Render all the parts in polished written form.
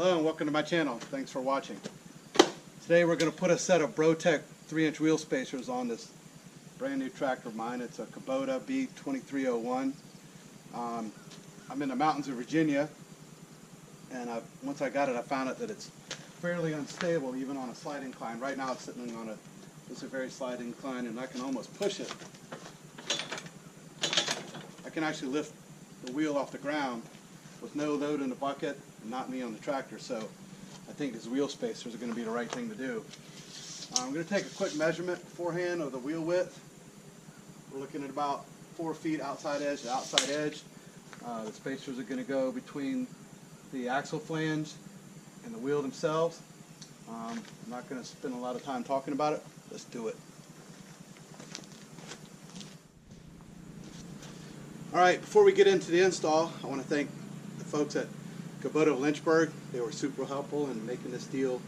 Hello and welcome to my channel. Thanks for watching. Today we're going to put a set of Bro-Tek 3-inch wheel spacers on this brand new tractor of mine. It's a Kubota B2301. I'm in the mountains of Virginia, and once I got it, I found out that it's fairly unstable even on a slight incline. Right now it's sitting on a very slight incline, and I can almost push it. I can actually lift the wheel off the ground with no load in the bucket and not me on the tractor, so I think these wheel spacers are going to be the right thing to do. I'm going to take a quick measurement beforehand of the wheel width. We're looking at about 4 feet outside edge to outside edge. The spacers are going to go between the axle flange and the wheel themselves. I'm not going to spend a lot of time talking about it. Let's do it. Alright, before we get into the install, I want to thank the folks at Kubota of Lynchburg. They were super helpful in making this deal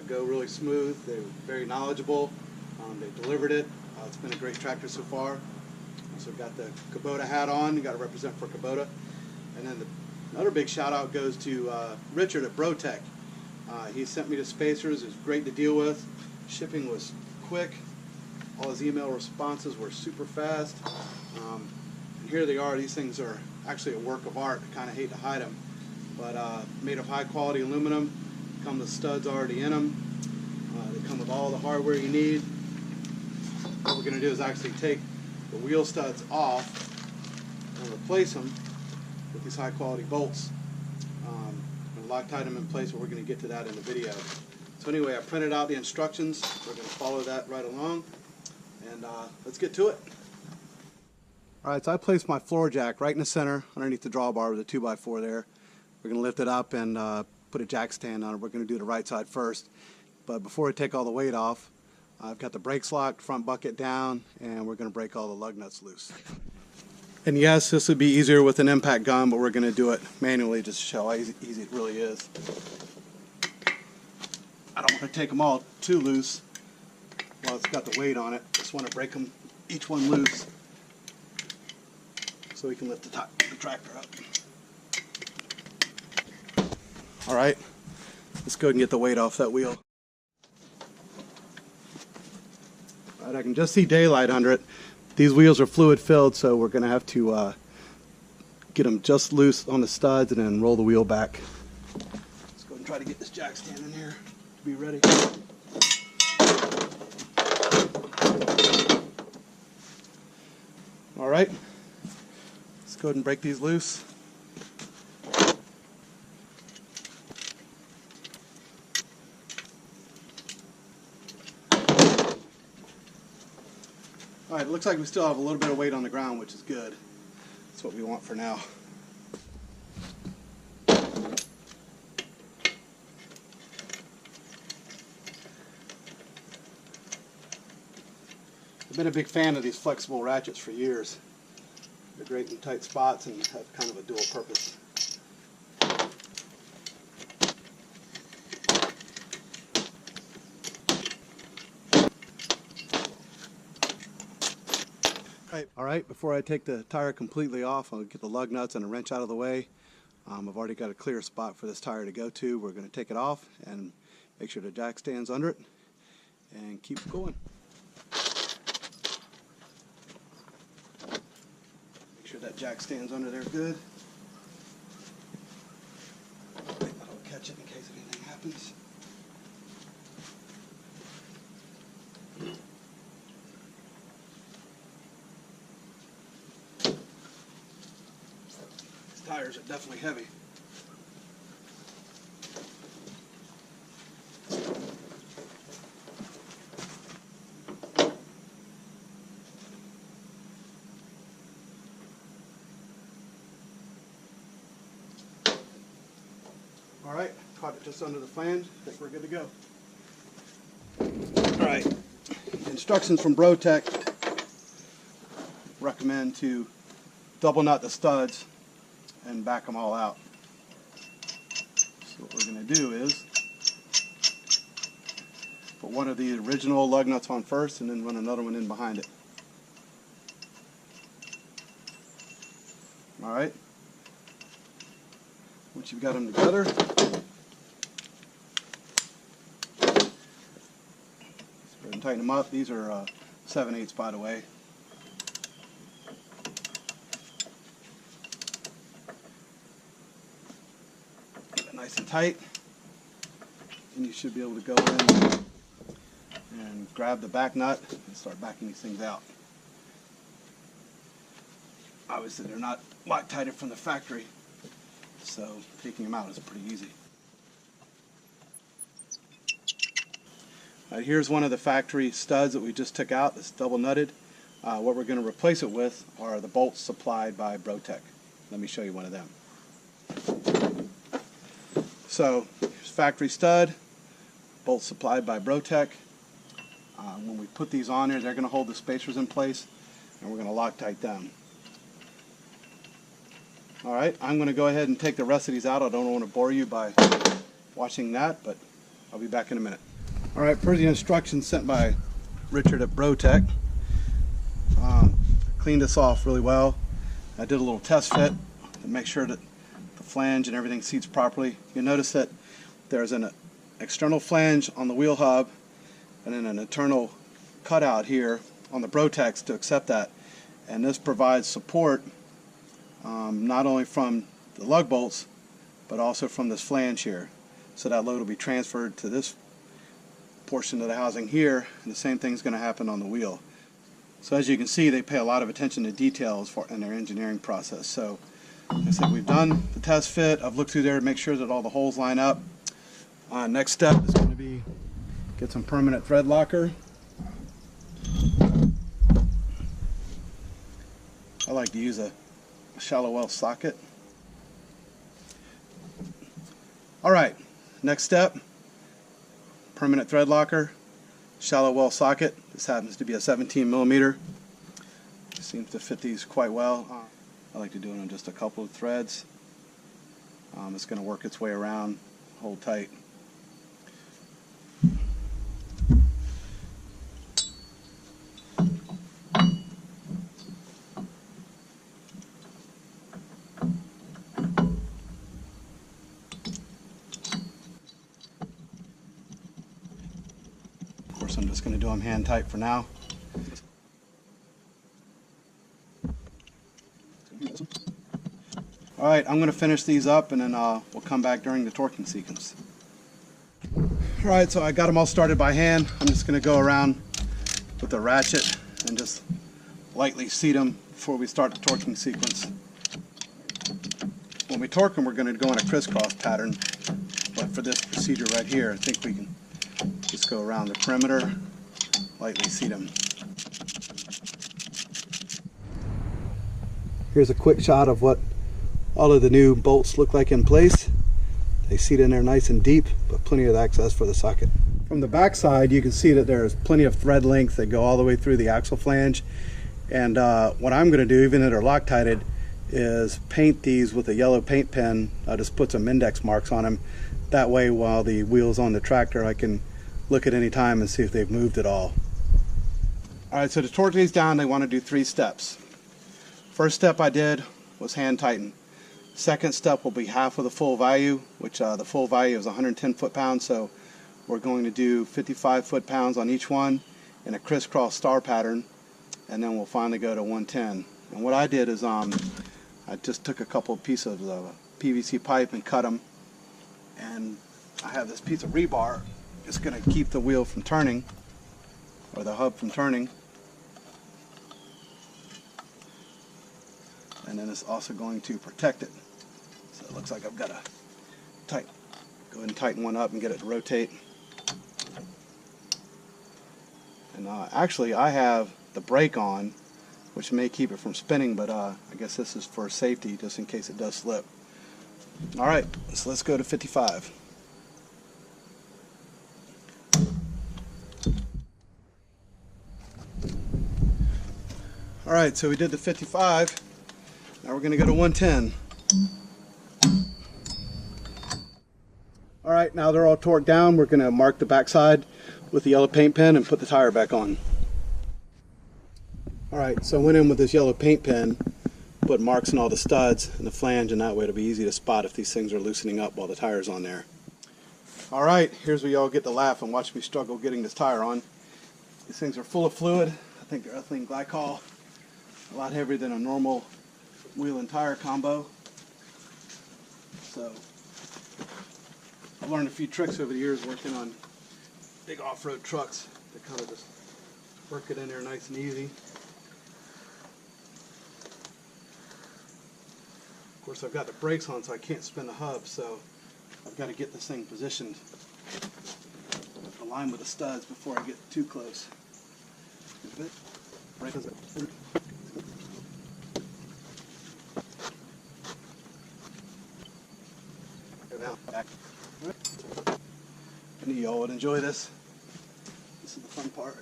go really smooth. They were very knowledgeable. They delivered it. It's been a great tractor so far. Also got the Kubota hat on. You got to represent for Kubota. And then another big shout out goes to Richard at Bro-Tek. He sent me the spacers. It was great to deal with. Shipping was quick. All his email responses were super fast. And here they are. These things are actually a work of art. I kind of hate to hide them, but made of high quality aluminum. Come with studs already in them. They come with all the hardware you need. What we're going to do is actually take the wheel studs off and replace them with these high quality bolts. And Loctite them in place, but we're going to get to that in the video. So anyway, I printed out the instructions. We're going to follow that right along, and let's get to it. Alright, so I placed my floor jack right in the center underneath the drawbar with a 2x4 there. We're going to lift it up and put a jack stand on it. We're going to do the right side first. But before I take all the weight off, I've got the brakes locked, front bucket down, and we're going to break all the lug nuts loose. And yes, this would be easier with an impact gun, but we're going to do it manually just to show how easy it really is. I don't want to take them all too loose while it's got the weight on it. Just want to break them each one loose so we can lift the tractor up. Alright, let's go ahead and get the weight off that wheel. Alright, I can just see daylight under it. These wheels are fluid filled, so we're going to have to get them just loose on the studs and then roll the wheel back. Let's go ahead and try to get this jack stand in here to be ready. Alright, let's go ahead and break these loose. Alright, it looks like we still have a little bit of weight on the ground, which is good. That's what we want for now. I've been a big fan of these flexible ratchets for years. They're great in tight spots and have kind of a dual purpose. Alright, before I take the tire completely off, I'll get the lug nuts and a wrench out of the way. I've already got a clear spot for this tire to go to. We're going to take it off and make sure the jack stands under it and keep going. Make sure that jack stands under there good. That'll catch it in case anything happens. Tires are definitely heavy. Alright, caught it just under the flange. I think we're good to go. Alright, instructions from Bro-Tek recommend to double nut the studs and back them all out. So what we're going to do is put one of the original lug nuts on first and then run another one in behind it. Alright, once you've got them together, tighten them up. These are 7/8 by the way. Get it nice and tight, and you should be able to go in and grab the back nut and start backing these things out. Obviously they're not Loctited from the factory, so taking them out is pretty easy. Here's one of the factory studs that we just took out that's double nutted. What we're going to replace it with are the bolts supplied by Bro-Tek. Let me show you one of them. So here's factory stud, bolts supplied by Bro-Tek. When we put these on here, they're going to hold the spacers in place, and we're going to Loctite them. Alright, I'm going to go ahead and take the rest of these out. I don't want to bore you by watching that, but I'll be back in a minute. Alright, for the instructions sent by Richard at Bro-Tek. Cleaned this off really well. I did a little test fit to make sure that the flange and everything seats properly. You'll notice that there's an external flange on the wheel hub and then an internal cutout here on the Bro-Teks to accept that. And this provides support not only from the lug bolts but also from this flange here. So that load will be transferred to this portion of the housing here, and the same thing's going to happen on the wheel. So as you can see, they pay a lot of attention to details in their engineering process. So like I said, we've done the test fit. I've looked through there to make sure that all the holes line up. Next step is going to be get some permanent thread locker. I like to use a shallow well socket. Alright, next step, permanent thread locker, shallow well socket. This happens to be a 17 millimeter. Seems to fit these quite well. I like to do it on just a couple of threads. It's going to work its way around, hold tight. I'm just going to do them hand tight for now. Alright, I'm going to finish these up and then we'll come back during the torquing sequence. Alright, so I got them all started by hand. I'm just going to go around with the ratchet and just lightly seat them before we start the torquing sequence. When we torque them, we're going to go in a crisscross pattern, but for this procedure right here, I think we can just go around the perimeter, lightly seat them. Here's a quick shot of what all of the new bolts look like in place. They seat in there nice and deep, but plenty of access for the socket. From the back side, you can see that there's plenty of thread length that go all the way through the axle flange. And what I'm going to do, even though they're Loctited, is paint these with a yellow paint pen. I just put some index marks on them. That way, while the wheel's on the tractor, I can look at any time and see if they've moved at all. Alright, so to torque these down, they want to do 3 steps. First step I did was hand tighten. Second step will be half of the full value, which the full value is 110 foot-pounds, so we're going to do 55 foot-pounds on each one in a crisscross star pattern, and then we'll finally go to 110. And what I did is I just took a couple of pieces of PVC pipe and cut them, and I have this piece of rebar. It's going to keep the wheel from turning, or the hub from turning. And then it's also going to protect it. So it looks like I've got to go ahead and tighten one up and get it to rotate. And actually I have the brake on, which may keep it from spinning, but I guess this is for safety, just in case it does slip. Alright, so let's go to 55. Alright, so we did the 55. Now we're going to go to 110. Alright, now they're all torqued down. We're going to mark the backside with the yellow paint pen and put the tire back on. Alright, so I went in with this yellow paint pen, put marks in all the studs and the flange, and that way it'll be easy to spot if these things are loosening up while the tire's on there. Alright, here's where y'all get to laugh and watch me struggle getting this tire on. These things are full of fluid. I think they're ethylene glycol, a lot heavier than a normal wheel and tire combo. So I've learned a few tricks over the years working on big off-road trucks to kind of just work it in there nice and easy. Of course, I've got the brakes on, so I can't spin the hub, so I've got to get this thing positioned aligned with the studs before I get too close. I knew y'all would enjoy this. This is the fun part.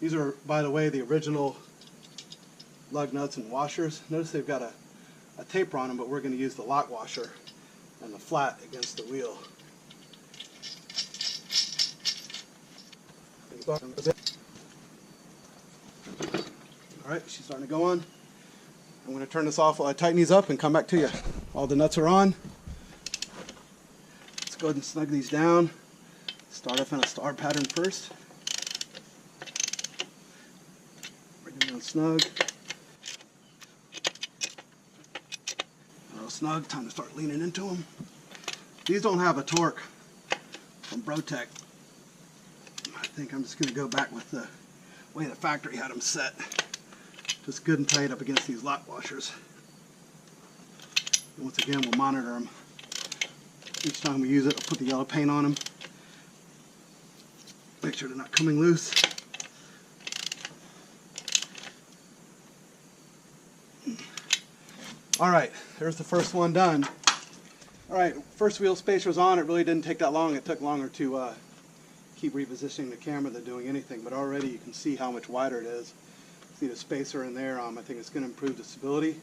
These are, by the way, the original lug nuts and washers. Notice they've got a taper on them, but we're going to use the lock washer and the flat against the wheel. Alright, she's starting to go on. I'm going to turn this off while I tighten these up and come back to you. All the nuts are on. Let's go ahead and snug these down. Start off in a star pattern first. Bring them down snug. Real snug. Time to start leaning into them. These don't have a torque from Bro-Tek. I think I'm just going to go back with the way the factory had them set. Just good and tight up against these lock washers. And once again, we'll monitor them. Each time we use it, I'll put the yellow paint on them. Make sure they're not coming loose. Alright, there's the first one done. Alright, first wheel spacer's on. It really didn't take that long. It took longer to keep repositioning the camera than doing anything, but already you can see how much wider it is. See the spacer in there. I think it's going to improve the stability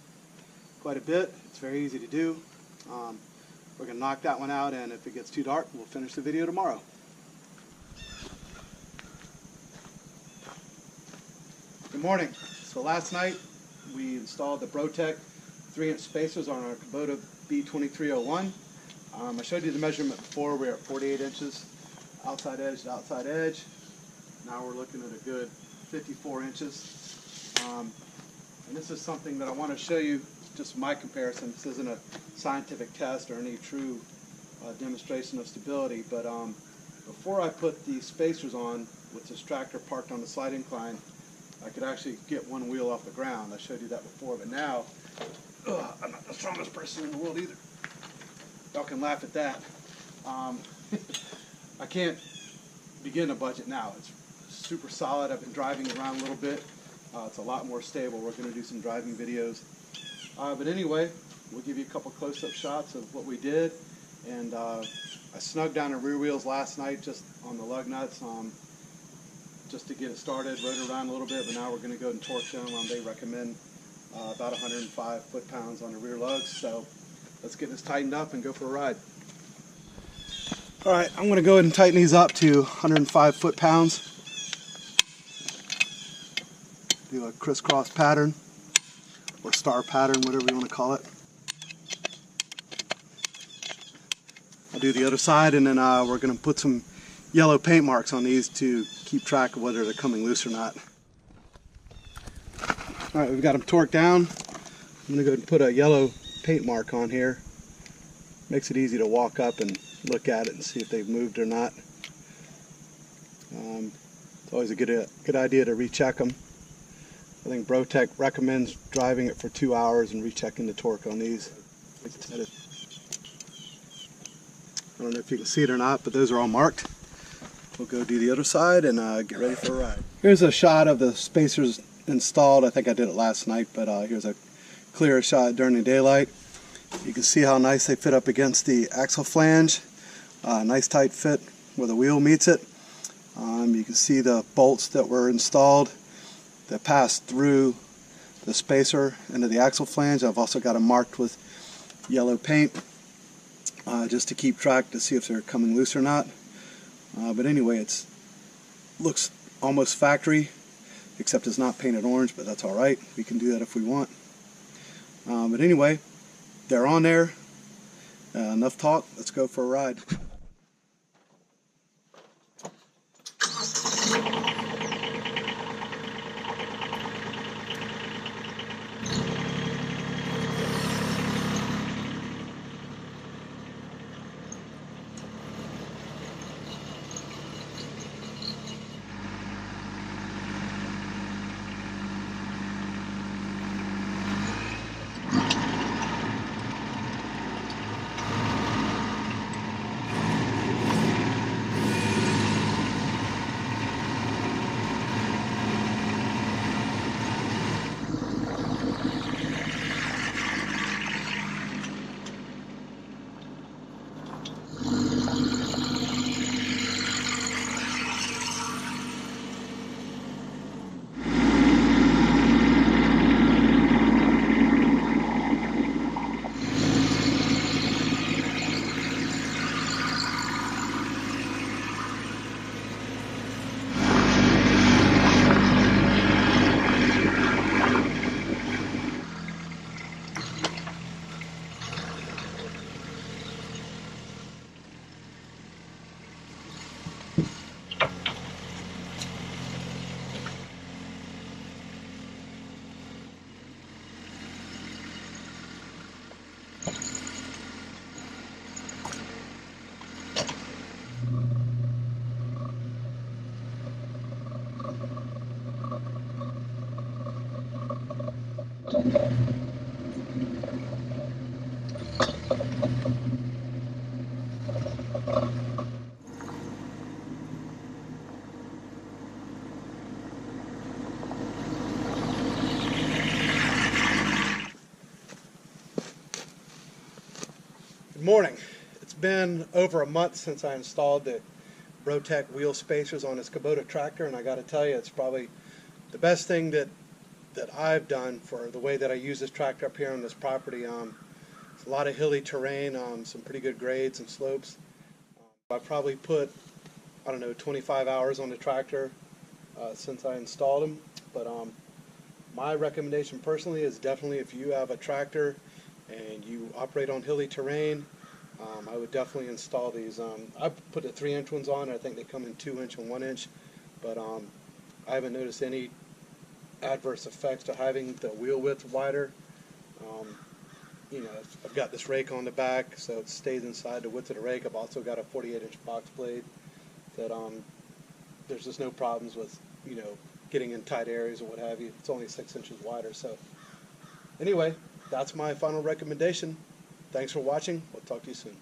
quite a bit. It's very easy to do. We're going to knock that one out, and if it gets too dark, we'll finish the video tomorrow. Good morning. So last night we installed the Bro-Tek 3-inch spacers on our Kubota B2301. I showed you the measurement before. We're at 48 inches outside edge to outside edge. Now we're looking at a good 54 inches. And this is something that I want to show you, just my comparison. This isn't a scientific test or any true demonstration of stability, but before I put the spacers on with this tractor parked on the slide incline, I could actually get one wheel off the ground. I showed you that before, but now I'm not the strongest person in the world either. Y'all can laugh at that. I can't begin to budget now. It's super solid. I've been driving around a little bit. It's a lot more stable. We're going to do some driving videos. But anyway, we'll give you a couple close-up shots of what we did. And I snugged down the rear wheels last night just on the lug nuts, just to get it started, rode it around a little bit, but now we're going to go and torque them. They recommend about 105 foot-pounds on the rear lugs. So let's get this tightened up and go for a ride. Alright, I'm going to go ahead and tighten these up to 105 foot-pounds. Do a crisscross pattern or star pattern, whatever you want to call it. I'll do the other side, and then we're going to put some yellow paint marks on these to keep track of whether they're coming loose or not. Alright, we've got them torqued down. I'm going to go ahead and put a yellow paint mark on here. Makes it easy to walk up and look at it and see if they've moved or not. It's always a good idea to recheck them. I think Bro-Tek recommends driving it for 2 hours and rechecking the torque on these. I don't know if you can see it or not, but those are all marked. We'll go do the other side and get ready for a ride. Here's a shot of the spacers installed. I think I did it last night, but here's a clearer shot during the daylight. You can see how nice they fit up against the axle flange. Nice tight fit where the wheel meets it. You can see the bolts that were installed that pass through the spacer into the axle flange. I've also got them marked with yellow paint just to keep track to see if they're coming loose or not. But anyway, it looks almost factory, except it's not painted orange, but that's all right. We can do that if we want. But anyway, they're on there. Enough talk. Let's go for a ride. Good morning. It's been over a month since I installed the Bro-Tek wheel spacers on this Kubota tractor, and I got to tell you, it's probably the best thing that I've done for the way that I use this tractor up here on this property. It's a lot of hilly terrain, some pretty good grades and slopes. I probably put, I don't know, 25 hours on the tractor since I installed them. But my recommendation personally is definitely if you have a tractor and you operate on hilly terrain, I would definitely install these. I put the 3-inch ones on. I think they come in 2-inch and 1-inch, but I haven't noticed any adverse effects to having the wheel width wider. You know, I've got this rake on the back, so it stays inside the width of the rake. I've also got a 48-inch box blade that there's just no problems with, you know, getting in tight areas or what have you. It's only 6 inches wider. So anyway, that's my final recommendation. Thanks for watching. We'll talk to you soon.